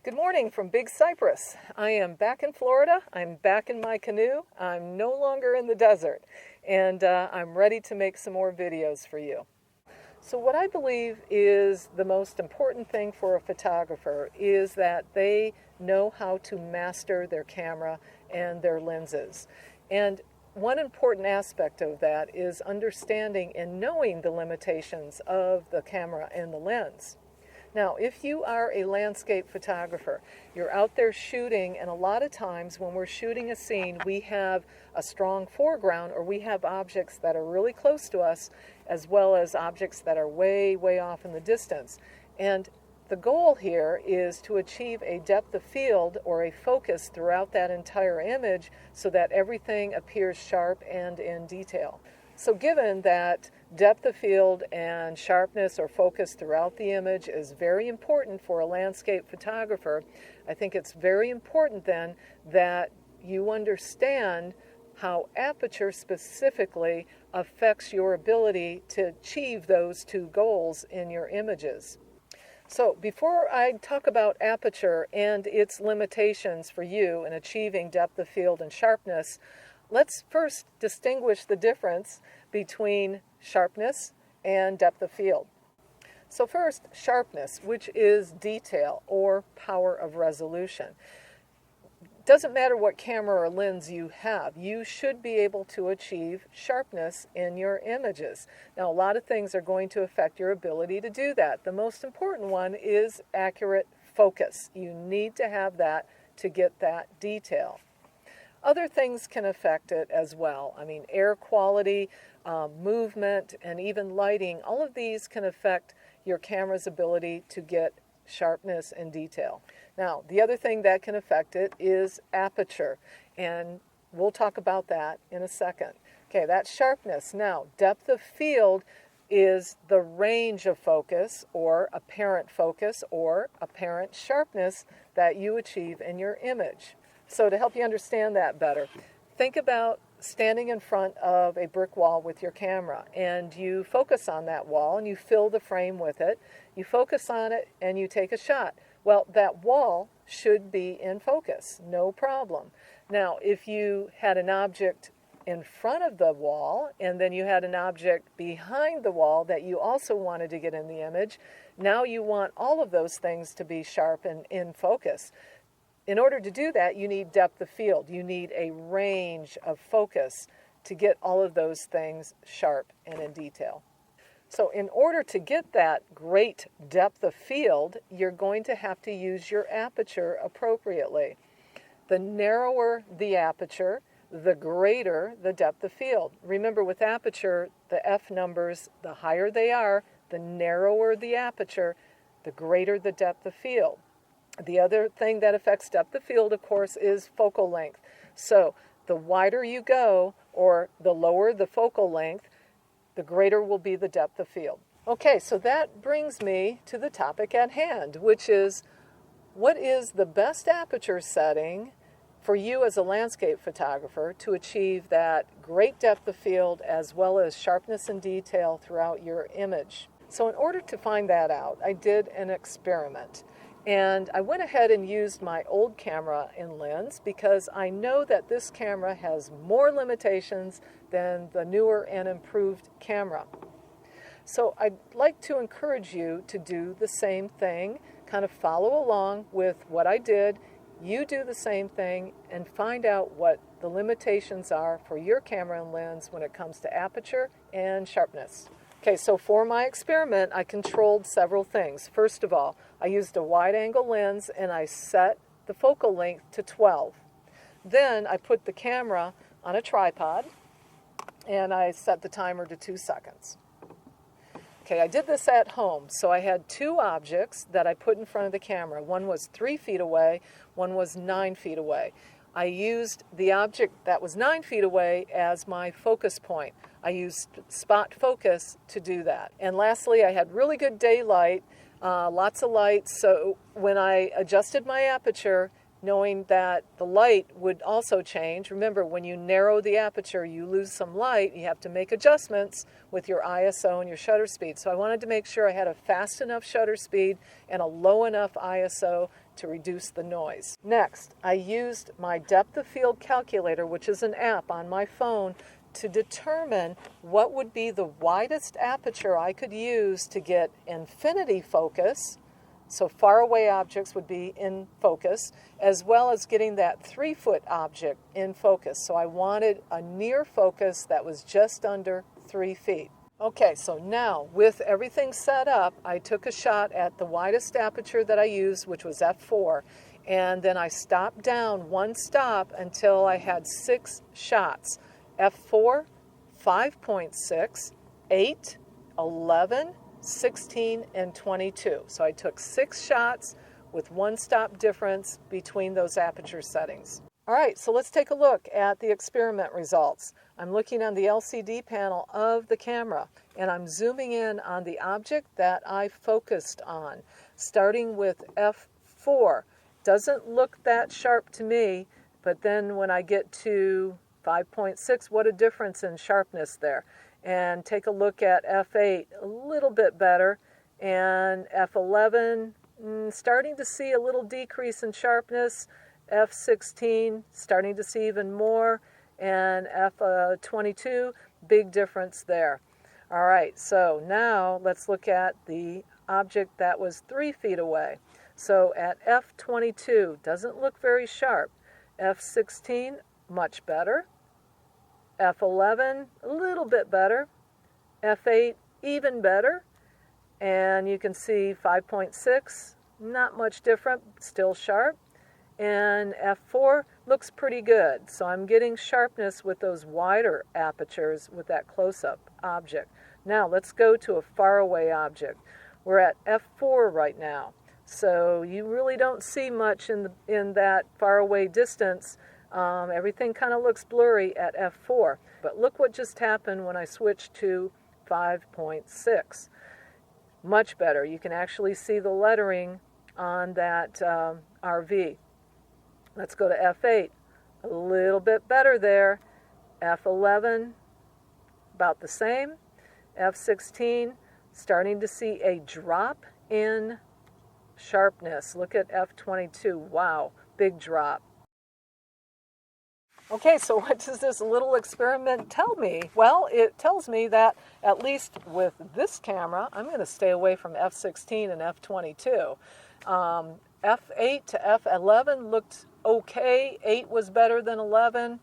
Good morning from Big Cypress. I am back in Florida. I'm back in my canoe. I'm no longer in the desert, and I'm ready to make some more videos for you. So what I believe is the most important thing for a photographer is that they know how to master their camera and their lenses. And one important aspect of that is understanding and knowing the limitations of the camera and the lens. Now, if you are a landscape photographer, you're out there shooting, and a lot of times when we're shooting a scene, we have a strong foreground or we have objects that are really close to us as well as objects that are way, way off in the distance. And the goal here is to achieve a depth of field or a focus throughout that entire image so that everything appears sharp and in detail. So given that depth of field and sharpness or focus throughout the image is very important for a landscape photographer, I think it's very important then that you understand how aperture specifically affects your ability to achieve those two goals in your images. So before I talk about aperture and its limitations for you in achieving depth of field and sharpness, let's first distinguish the difference between sharpness and depth of field. So first, sharpness, which is detail or power of resolution. Doesn't matter what camera or lens you have, you should be able to achieve sharpness in your images. Now, a lot of things are going to affect your ability to do that. The most important one is accurate focus. You need to have that to get that detail. Other things can affect it as well. I mean, air quality, movement, and even lighting, all of these can affect your camera's ability to get sharpness and detail. Now, the other thing that can affect it is aperture, and we'll talk about that in a second. Okay, that's sharpness. Now, depth of field is the range of focus or apparent sharpness that you achieve in your image. So to help you understand that better, think about standing in front of a brick wall with your camera, and you focus on that wall and you fill the frame with it. You focus on it and you take a shot. Well, that wall should be in focus, no problem. Now, if you had an object in front of the wall and then you had an object behind the wall that you also wanted to get in the image, now you want all of those things to be sharp and in focus. In order to do that, you need depth of field. You need a range of focus to get all of those things sharp and in detail. So in order to get that great depth of field, you're going to have to use your aperture appropriately. The narrower the aperture, the greater the depth of field. Remember, with aperture, the F numbers, the higher they are, the narrower the aperture, the greater the depth of field. The other thing that affects depth of field, of course, is focal length. So the wider you go, or the lower the focal length, the greater will be the depth of field. Okay, so that brings me to the topic at hand, which is, what is the best aperture setting for you as a landscape photographer to achieve that great depth of field as well as sharpness and detail throughout your image? So in order to find that out, I did an experiment. And I went ahead and used my old camera and lens because I know that this camera has more limitations than the newer and improved camera. So I'd like to encourage you to do the same thing, kind of follow along with what I did. You do the same thing and find out what the limitations are for your camera and lens when it comes to aperture and sharpness. Okay, so for my experiment, I controlled several things. First of all, I used a wide-angle lens and I set the focal length to 12. Then I put the camera on a tripod and I set the timer to 2 seconds. Okay, I did this at home, so I had two objects that I put in front of the camera. One was 3 feet away, one was 9 feet away. I used the object that was 9 feet away as my focus point. I used spot focus to do that. And lastly, I had really good daylight, lots of light, so when I adjusted my aperture, knowing that the light would also change. Remember, when you narrow the aperture, you lose some light. You have to make adjustments with your ISO and your shutter speed. So I wanted to make sure I had a fast enough shutter speed and a low enough ISO to reduce the noise. Next, I used my depth of field calculator, which is an app on my phone, to determine what would be the widest aperture I could use to get infinity focus, so far away objects would be in focus, as well as getting that 3-foot object in focus. So I wanted a near focus that was just under 3 feet. Okay, so now with everything set up, I took a shot at the widest aperture that I used, which was f4, and then I stopped down one stop until I had 6 shots. f4, 5.6, 8, 11, 16, and 22. So I took 6 shots with one stop difference between those aperture settings. All right, so let's take a look at the experiment results. I'm looking on the LCD panel of the camera, and I'm zooming in on the object that I focused on, starting with f4. Doesn't look that sharp to me, but then when I get to 5.6, what a difference in sharpness there. And take a look at f8, a little bit better, and f11, starting to see a little decrease in sharpness, f16, starting to see even more, and f22, big difference there. All right, so now let's look at the object that was 3 feet away. So at f22, doesn't look very sharp. f16, much better. f11, a little bit better. f8, even better. And you can see 5.6, not much different, still sharp. And f4 looks pretty good. So I'm getting sharpness with those wider apertures with that close-up object. Now let's go to a faraway object. We're at f4 right now. So you really don't see much in that faraway distance. Everything kind of looks blurry at f4. But look what just happened when I switched to 5.6. Much better. You can actually see the lettering on that RV. Let's go to f8. A little bit better there. f11, about the same. f16, starting to see a drop in sharpness. Look at f22. Wow, big drop. Okay, so what does this little experiment tell me? Well, it tells me that at least with this camera, I'm going to stay away from f16 and f22. f8 to f11 looked okay. 8 was better than 11.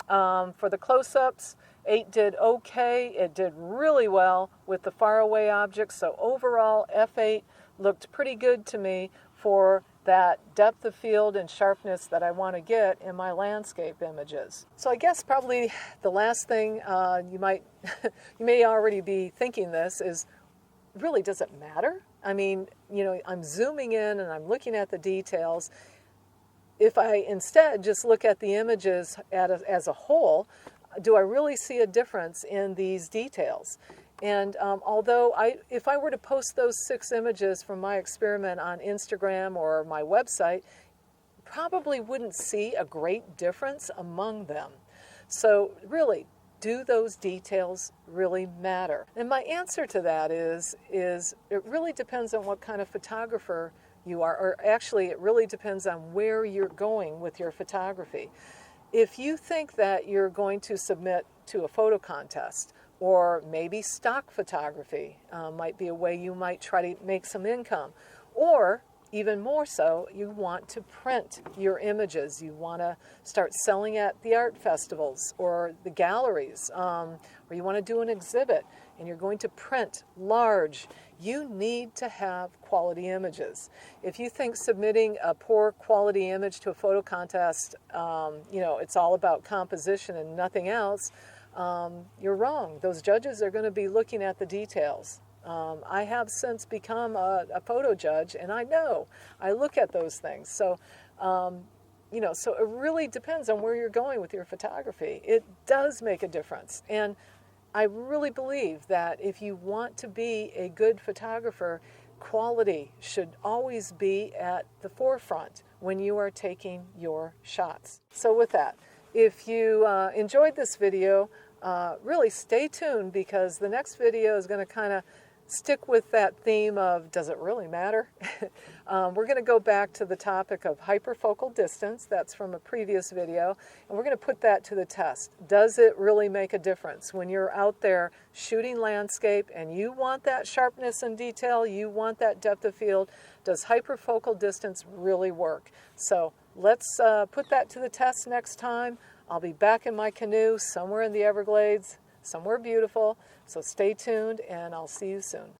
For the close-ups, 8 did okay. It did really well with the faraway objects. So overall, f8 looked pretty good to me for that depth of field and sharpness that I want to get in my landscape images. So I guess probably the last thing you may already be thinking this is, really, does it matter? I mean, I'm zooming in and I'm looking at the details. If I instead just look at the images as a whole, do I really see a difference in these details? And although if I were to post those 6 images from my experiment on Instagram or my website, probably wouldn't see a great difference among them. So really, do those details really matter? And my answer to that is it really depends on what kind of photographer you are, or actually it really depends on where you're going with your photography. If you think that you're going to submit to a photo contest, or maybe stock photography might be a way you might try to make some income, or even more so, you want to print your images. You want to start selling at the art festivals or the galleries, or you want to do an exhibit and you're going to print large. You need to have quality images. If you think submitting a poor quality image to a photo contest, it's all about composition and nothing else, you're wrong. Those judges are going to be looking at the details. I have since become a photo judge, and I know I look at those things. So, so it really depends on where you're going with your photography. It does make a difference, and I really believe that if you want to be a good photographer, quality should always be at the forefront when you are taking your shots. So with that, if you enjoyed this video, really stay tuned, because the next video is going to kind of stick with that theme of, does it really matter? We're going to go back to the topic of hyperfocal distance. That's from a previous video. And we're going to put that to the test. Does it really make a difference when you're out there shooting landscape and you want that sharpness and detail, you want that depth of field? Does hyperfocal distance really work? So let's put that to the test next time. I'll be back in my canoe somewhere in the Everglades, somewhere beautiful. So stay tuned, and I'll see you soon.